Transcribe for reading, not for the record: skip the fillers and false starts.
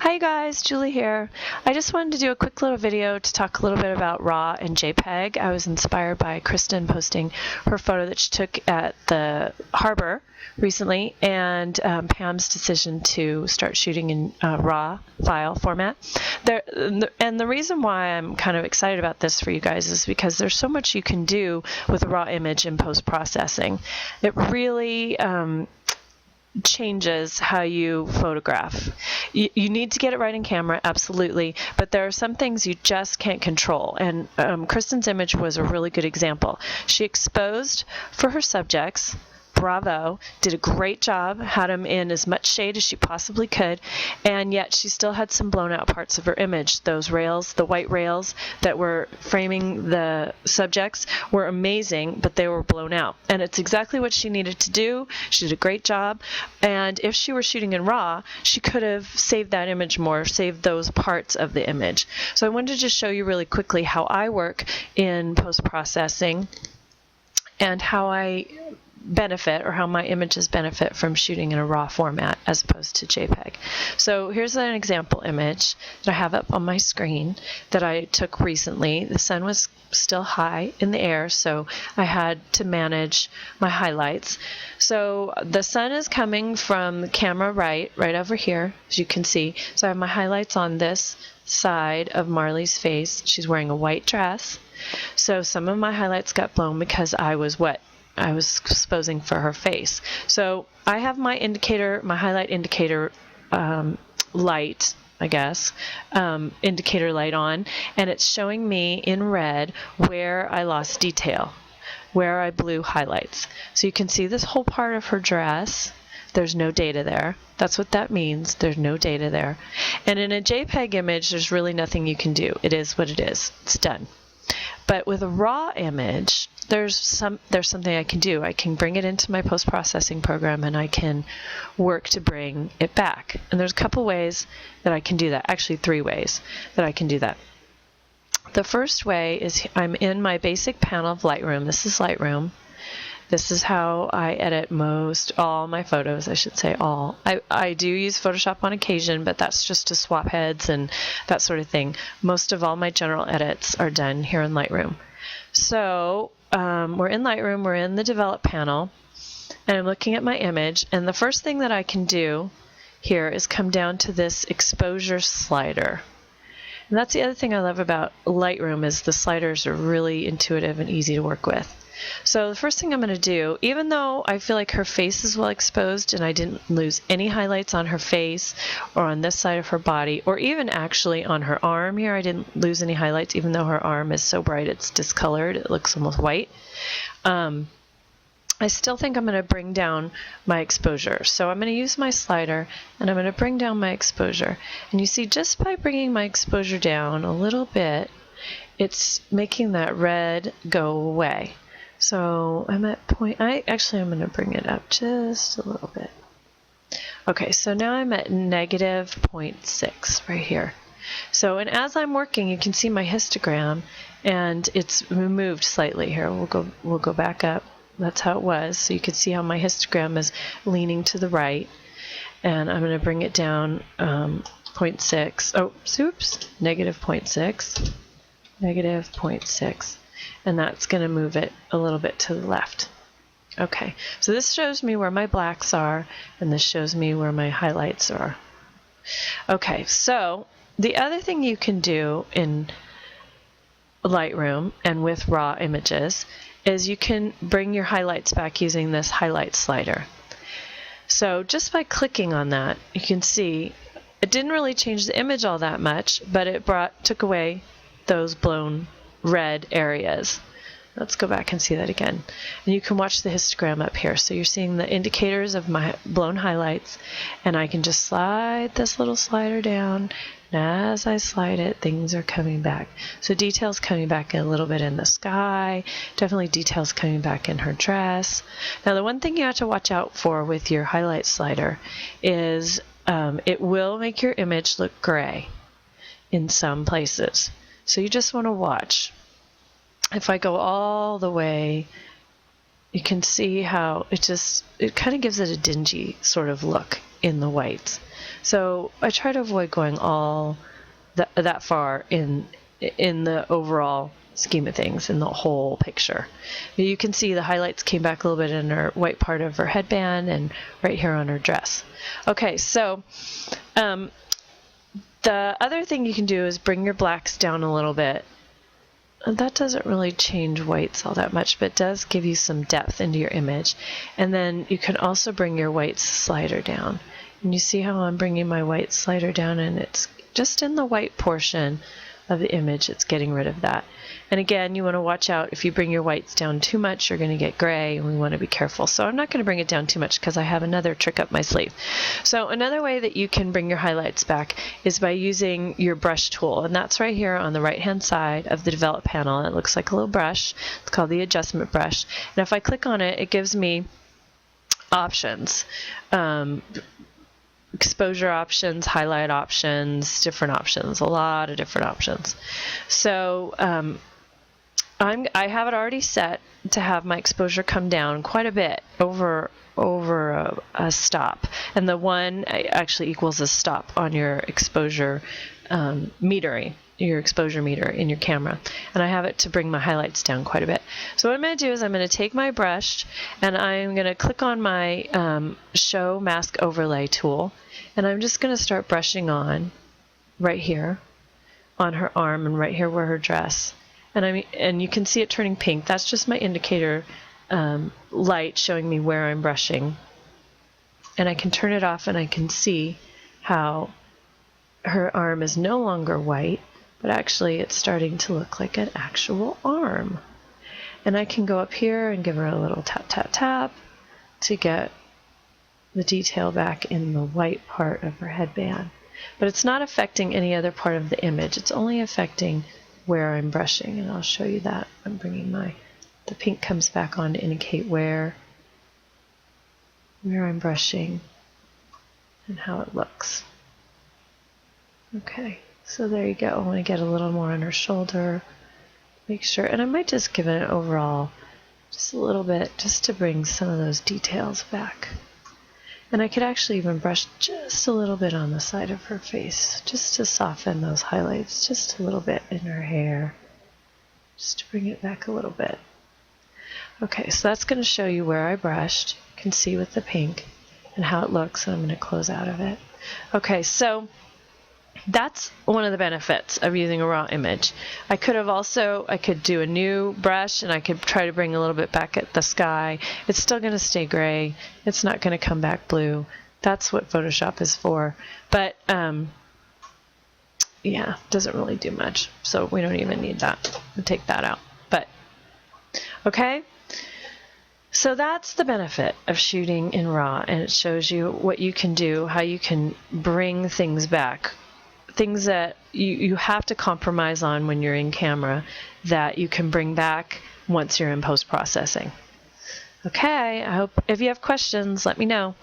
Hi guys, Julie here. I just wanted to do a quick little video to talk a little bit about RAW and JPEG. I was inspired by Kristen posting her photo that she took at the harbor recently, and Pam's decision to start shooting in RAW file format. And the reason why I'm kind of excited about this for you guys is because there's so much you can do with a RAW image in post-processing. It really changes how you photograph. You need to get it right in camera, absolutely, but there are some things you just can't control, and Kristen's image was a really good example. She exposed for her subjects. Bravo, did a great job, had them in as much shade as she possibly could, and yet she still had some blown out parts of her image. Those rails, the white rails that were framing the subjects, were amazing, but they were blown out. And it's exactly what she needed to do. She did a great job, and if she were shooting in RAW, she could have saved that image more, saved those parts of the image. So I wanted to just show you really quickly how I work in post-processing and how I benefit, or how my images benefit from shooting in a RAW format as opposed to JPEG. So here's an example image that I have up on my screen that I took recently. The sun was still high in the air, so I had to manage my highlights. So the sun is coming from the camera right over here, as you can see. So I have my highlights on this side of Marley's face. She's wearing a white dress. So some of my highlights got blown because I was wet. I was exposing for her face. So I have my indicator, my highlight indicator light, I guess, indicator light on, and it's showing me in red where I lost detail, where I blew highlights. So you can see this whole part of her dress. There's no data there. That's what that means. There's no data there. And in a JPEG image, there's really nothing you can do. It is what it is. It's done. But with a RAW image, there's something I can do. I can bring it into my post-processing program, and I can work to bring it back. And there's a couple ways that I can do that. Actually, 3 ways that I can do that. The first way is I'm in my basic panel of Lightroom. This is Lightroom. This is how I edit all my photos, I should say all. I do use Photoshop on occasion, but that's just to swap heads and that sort of thing. Most of all my general edits are done here in Lightroom. So we're in Lightroom, we're in the Develop panel, and I'm looking at my image, and the first thing that I can do here is come down to this exposure slider. And that's the other thing I love about Lightroom, is the sliders are really intuitive and easy to work with. So the first thing I'm going to do, even though I feel like her face is well exposed and I didn't lose any highlights on her face or on this side of her body, or even actually on her arm here, I didn't lose any highlights, even though her arm is so bright it's discolored, it looks almost white. I still think I'm going to bring down my exposure. So I'm going to use my slider, and I'm going to bring down my exposure. And you see, just by bringing my exposure down a little bit, it's making that red go away. So I'm at I'm going to bring it up just a little bit. Okay, so now I'm at -0.6 right here. So, and as I'm working, you can see my histogram, and it's moved slightly here. We'll go back up. That's how it was. So you can see how my histogram is leaning to the right, and I'm going to bring it down 0.6. Oh, oops, -0.6, -0.6. And that's going to move it a little bit to the left. Okay, so this shows me where my blacks are, and this shows me where my highlights are. Okay, so the other thing you can do in Lightroom and with RAW images is you can bring your highlights back using this highlight slider. So just by clicking on that, you can see it didn't really change the image all that much, but it took away those blown red areas. Let's go back and see that again. And you can watch the histogram up here. So you're seeing the indicators of my blown highlights, and I can just slide this little slider down, and as I slide it, things are coming back. So details coming back a little bit in the sky, definitely details coming back in her dress. Now the one thing you have to watch out for with your highlight slider is it will make your image look gray in some places. So you just want to watch. If I go all the way you can see how it kind of gives it a dingy sort of look in the whites. So I try to avoid going all that far in the overall scheme of things, in the whole picture. You can see the highlights came back a little bit in her white part of her headband and right here on her dress. Okay, so the other thing you can do is bring your blacks down a little bit. And that doesn't really change whites all that much, but it does give you some depth into your image. And then you can also bring your white slider down. And you see how I'm bringing my white slider down, and it's just in the white portion of the image, it's getting rid of that. And again, you want to watch out. If you bring your whites down too much, you're going to get gray, and we want to be careful. So I'm not going to bring it down too much because I have another trick up my sleeve. So another way that you can bring your highlights back is by using your brush tool, and that's right here on the right hand side of the develop panel. It looks like a little brush. It's called the adjustment brush, and if I click on it, it gives me options. Exposure options, highlight options, different options, a lot of different options. So I have it already set to have my exposure come down quite a bit over a stop, and the 1 actually equals a stop on your exposure metering. Your exposure meter in your camera, and I have it to bring my highlights down quite a bit. So what I'm going to do is I'm going to take my brush and I'm going to click on my show mask overlay tool, and I'm just going to start brushing on right here on her arm and right here where her dress, and you can see it turning pink. That's just my indicator light showing me where I'm brushing, and I can turn it off and I can see how her arm is no longer white, but actually it's starting to look like an actual arm. And I can go up here and give her a little tap, tap, tap to get the detail back in the white part of her headband. But it's not affecting any other part of the image. It's only affecting where I'm brushing, and I'll show you that. I'm bringing the pink comes back on to indicate where I'm brushing and how it looks. Okay. So there you go. I want to get a little more on her shoulder, make sure, and I might just give it an overall, just a little bit, just to bring some of those details back. And I could actually even brush just a little bit on the side of her face, just to soften those highlights, just a little bit in her hair, just to bring it back a little bit. Okay, so that's going to show you where I brushed. You can see with the pink and how it looks, and I'm going to close out of it. Okay, so that's one of the benefits of using a raw image. I could do a new brush, and I could try to bring a little bit back at the sky. It's still going to stay gray. It's not going to come back blue. That's what Photoshop is for. But yeah, doesn't really do much. So we don't even need that. We'll take that out. But okay. So that's the benefit of shooting in RAW, and it shows you what you can do, how you can bring things back. Things that you have to compromise on when you're in camera that you can bring back once you're in post-processing. Okay, I hope if you have questions, let me know.